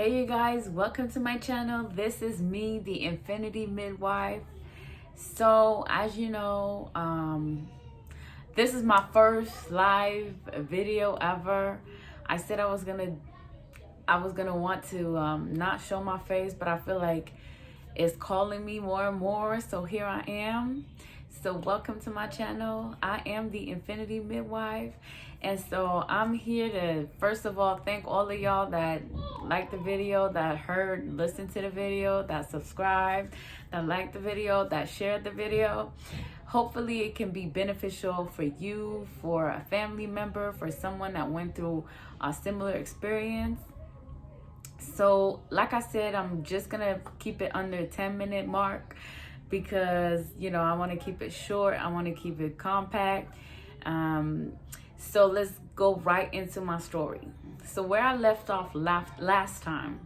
Hey you guys, welcome to my channel. This is me, the Infinity Midwife. So as you know, this is my first live video ever. I said I was gonna want to not show my face, but I feel like it's calling me more and more, so here I am. So welcome to my channel. I am the Infinity Midwife, and so I'm here to first of all thank all of y'all that liked the video, that listened to the video, that subscribed, that liked the video, that shared the video. Hopefully it can be beneficial for you, for a family member, for someone that went through a similar experience. So like I said, I'm just gonna keep it under 10-minute mark because I want to keep it short. I want to keep it compact. So let's go right into my story. So where I left off last time,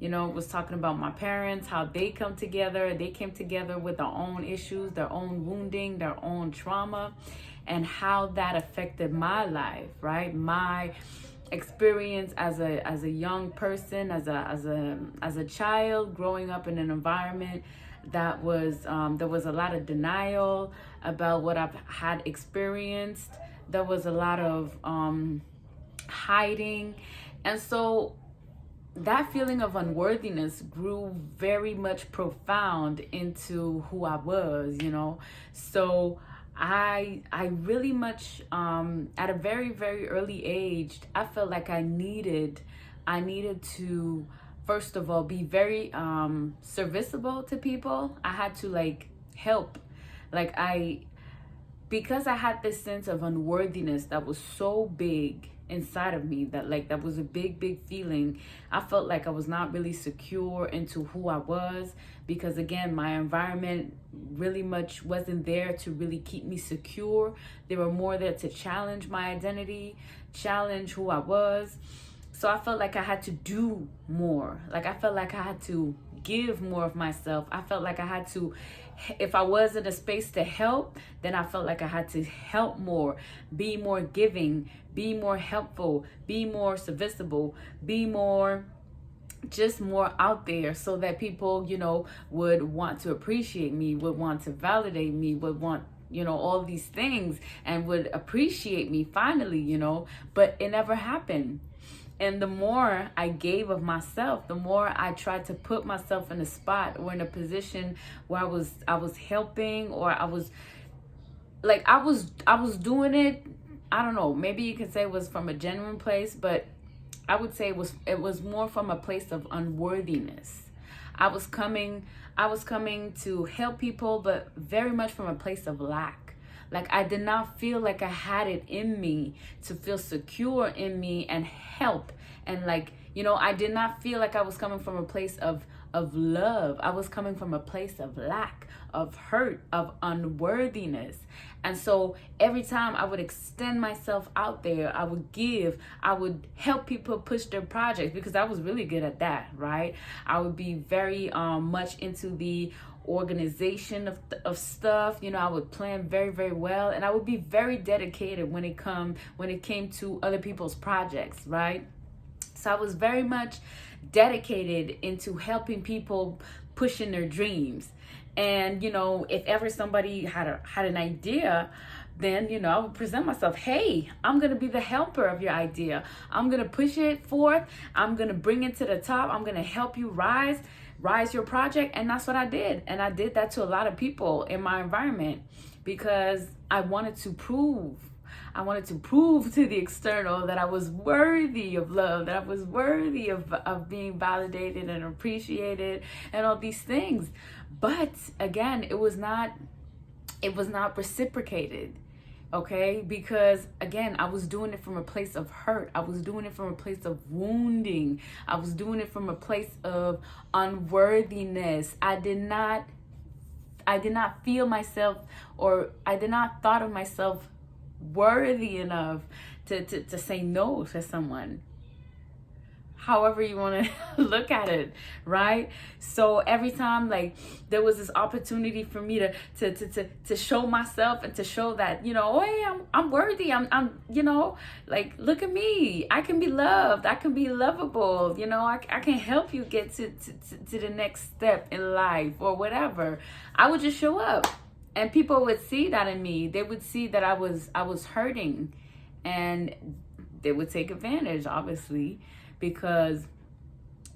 was talking about my parents, how they come together. They came together with their own issues, their own wounding, their own trauma, and how that affected my life, right? My experience as a young person, as a child, growing up in an environment that was there was a lot of denial about what I've had experienced. There was a lot of hiding, and so that feeling of unworthiness grew very much profound into who I was, So I really much at a very, very early age, I felt like I needed to first of all be very serviceable to people. I had to help. Because I had this sense of unworthiness that was so big inside of me, that was a big feeling. I felt like I was not really secure into who I was, because again, my environment really much wasn't there to really keep me secure. They were more there to challenge my identity, challenge who I was. So I felt like I had to do more. I felt like I had to give more of myself. I felt like I had to, if I was in a space to help, then I felt like I had to help more, be more giving, be more helpful, be more serviceable, be more, just more out there, so that people, would want to appreciate me, would want to validate me, would want, all these things, and would appreciate me finally, but it never happened. And the more I gave of myself, the more I tried to put myself in a spot or in a position where I was helping, or I was doing it. I don't know, maybe you can say it was from a genuine place, but I would say it was more from a place of unworthiness. I was coming to help people, but very much from a place of lack. I did not feel like I had it in me to feel secure in me and help. And I did not feel like I was coming from a place of love. I was coming from a place of lack, of hurt, of unworthiness. And so every time I would extend myself out there, I would give, I would help people push their projects, because I was really good at that, right? I would be very much into the organization of stuff. I would plan very, very well, and I would be very dedicated when it came to other people's projects, right? So I was very much dedicated into helping people pushing their dreams. And if ever somebody had an idea, then I would present myself, hey, I'm gonna be the helper of your idea. I'm gonna push it forth. I'm gonna bring it to the top. I'm gonna help you rise your project. And that's what I did. And I did that to a lot of people in my environment, because I wanted to prove to the external that I was worthy of love, that I was worthy of being validated and appreciated and all these things. But again, it was not reciprocated. Okay, because again, I was doing it from a place of hurt. I was doing it from a place of wounding. I was doing it from a place of unworthiness. I did not feel myself, or I did not thought of myself worthy enough to say no to someone. however you want to look at it, right? So every time like there was this opportunity for me to show myself and to show that, you know, oh, hey, I'm worthy. I'm you know, like, look at me. I can be loved. I can be lovable. You know, I can help you get to the next step in life or whatever. I would just show up, and people would see that in me. They would see that I was hurting, and they would take advantage, obviously, because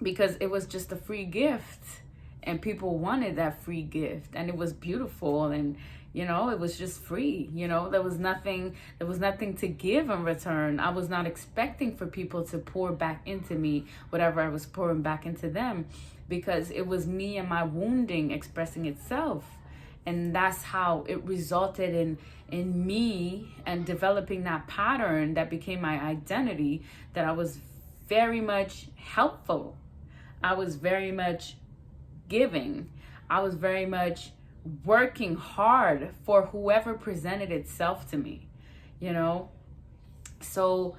it was just a free gift, and people wanted that free gift, and it was beautiful, and you know, it was just free. You know, there was nothing to give in return. I was not expecting for people to pour back into me whatever I was pouring back into them, because it was me and my wounding expressing itself. And that's how it resulted in me and developing that pattern that became my identity, that I was very much helpful. I was very much giving. I was very much working hard for whoever presented itself to me, you know? So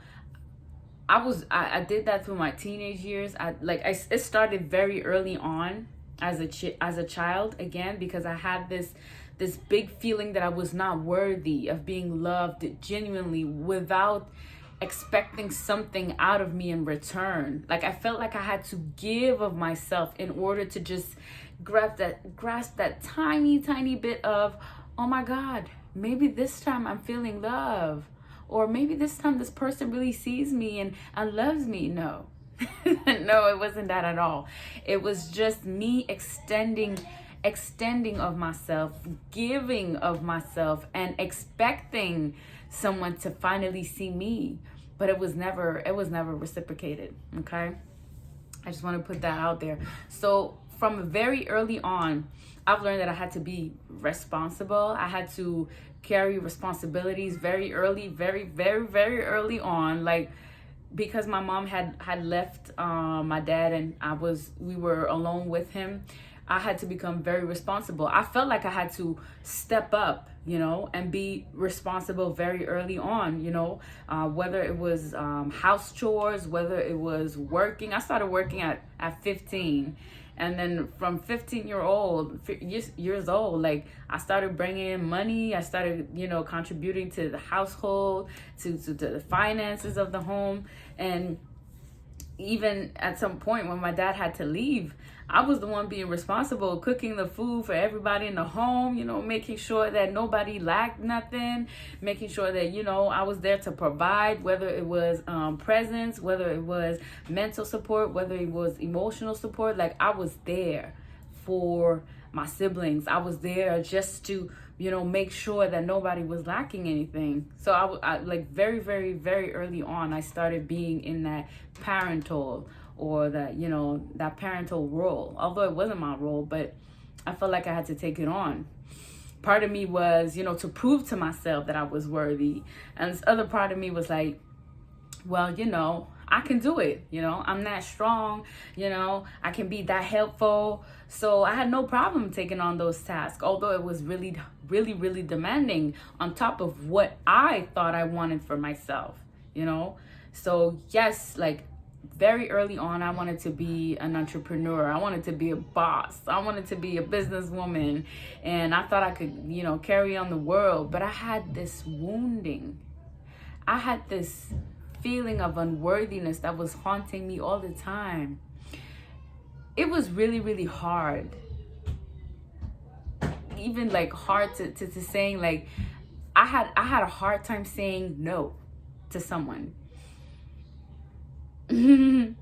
I did that through my teenage years. It started very early on as a child, again, because I had this big feeling that I was not worthy of being loved genuinely without expecting something out of me in return. Like, I felt like I had to give of myself in order to just grasp that tiny bit of, oh my God, maybe this time I'm feeling love, or maybe this time this person really sees me and loves me. No. No, it wasn't that at all. It was just me extending of myself, giving of myself, and expecting someone to finally see me. But it was never reciprocated. Okay, I just want to put that out there. So from very early on, I've learned that I had to be responsible. I had to carry responsibilities very early, very early on. Like, because my mom had left my dad, and we were alone with him, I had to become very responsible. I felt like I had to step up, you know, and be responsible very early on, you know, whether it was house chores, whether it was working. I started working at 15. And then from 15 years old, like, I started bringing in money. I started, you know, contributing to the household, to the finances of the home. And even at some point when my dad had to leave, I was the one being responsible, cooking the food for everybody in the home, you know, making sure that nobody lacked nothing, making sure that, you know, I was there to provide, whether it was presence, whether it was mental support, whether it was emotional support. Like, I was there for my siblings. I was there just to, you know, make sure that nobody was lacking anything. So I like, very early on, I started being in that parental, or that, you know, that parental role. Although it wasn't my role, but I felt like I had to take it on. Part of me was, you know, to prove to myself that I was worthy. And this other part of me was like, well, you know, I can do it. You know, I'm that strong, you know, I can be that helpful. So I had no problem taking on those tasks, although it was really demanding, on top of what I thought I wanted for myself, you know? So yes, like, very early on, I wanted to be an entrepreneur. I wanted to be a boss. I wanted to be a businesswoman. And I thought I could, you know, carry on the world. But I had this wounding. I had this feeling of unworthiness that was haunting me all the time. It was really hard. Even like hard to saying, like, I had a hard time saying no to someone. I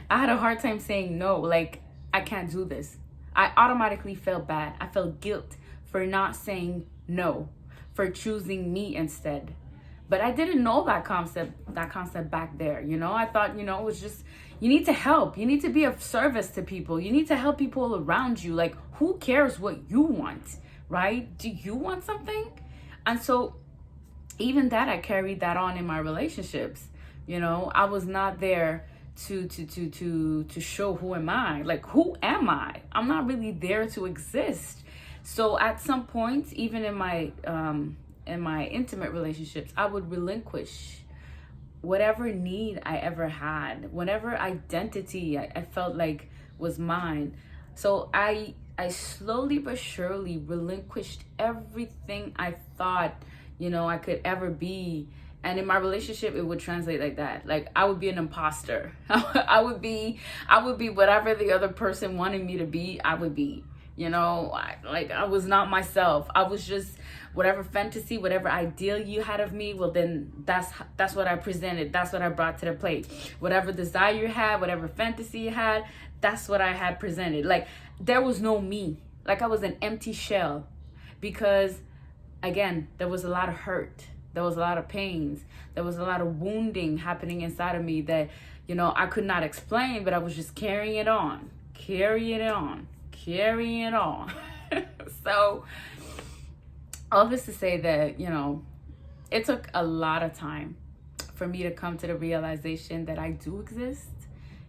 had a hard time saying no. Like, I can't do this. I automatically felt bad. I felt guilt for not saying no, for choosing me instead. But I didn't know that concept back there, you know? I thought, you know, it was just, you need to help. You need to be of service to people. You need to help people around you. Like, who cares what you want, right? Do you want something? And so even that, I carried that on in my relationships. You know, I was not there to show who am I. Like, who am I? I'm not really there to exist. So at some point, even in my intimate relationships, I would relinquish whatever need I ever had, whatever identity I felt like was mine. So I slowly but surely relinquished everything I thought, I could ever be. And in my relationship, it would translate like that. Like, I would be an imposter. I would be whatever the other person wanted me to be, I would be. I was not myself. I was just whatever fantasy, whatever ideal you had of me. Well, then that's what I presented. That's what I brought to the plate. Whatever desire you had, whatever fantasy you had, that's what I had presented. Like, there was no me. Like, I was an empty shell, because again, there was a lot of hurt. There was a lot of pains. There was a lot of wounding happening inside of me that, I could not explain, but I was just carrying it on. So all this to say that, it took a lot of time for me to come to the realization that I do exist,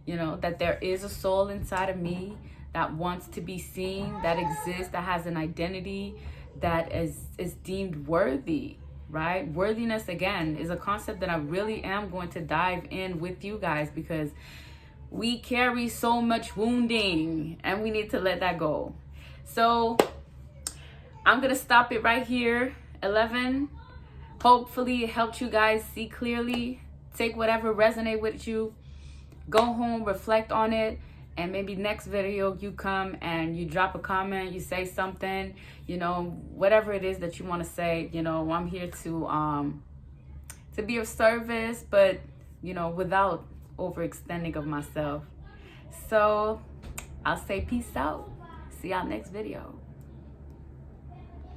that there is a soul inside of me that wants to be seen, that exists, that has an identity, that is deemed worthy, right? Worthiness, again, is a concept that I really am going to dive in with you guys, because we carry so much wounding and we need to let that go. So I'm going to stop it right here. 11. Hopefully it helped you guys see clearly. Take whatever resonate with you. Go home, reflect on it. And maybe next video you come and you drop a comment, you say something, whatever it is that you want to say. I'm here to be of service, but, without overextending of myself. So I'll say peace out. See y'all next video.